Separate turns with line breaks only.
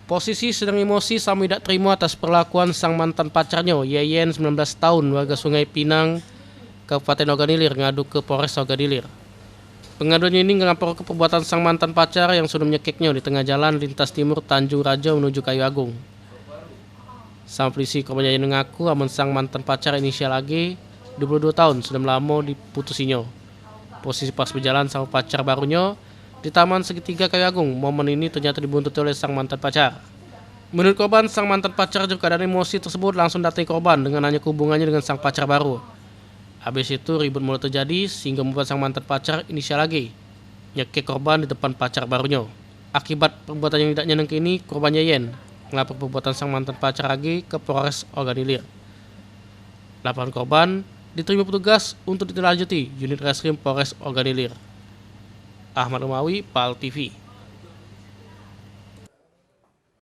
Posisi sedang emosi sama tidak terima atas perlakuan sang mantan pacarnya, Yeyen 19 tahun, warga Sungai Pinang, Kabupaten Oganilir, ngadu ke Polres Oganilir. Pengaduannya ini ngelapor ke perbuatan sang mantan pacar yang sudah menyekiknya di tengah jalan lintas timur Tanjung Raja menuju Kayu Agung. Sang polisi korban Yeyen mengaku aman sang mantan pacar inisial AG, 22 tahun, sudah lama diputusinya. Posisi pas berjalan sama pacar barunya di Taman Segitiga Kayu Agung, momen ini ternyata dibuntuti oleh sang mantan pacar. Menurut korban, sang mantan pacar juga keadaan emosi tersebut langsung datangi korban dengan nanya hubungannya dengan sang pacar baru. Habis itu ribut mulai terjadi sehingga membuat sang mantan pacar inisial AG nyekik korban di depan pacar barunya. Akibat perbuatan yang tidak nyenengke ini, korban Yeyen melapor perbuatan sang mantan pacar AG ke Polres Oganilir. Laporan korban diterima petugas untuk ditindaklanjuti unit reskrim Polres Oganilir. Ahmad Umawi, PAL TV.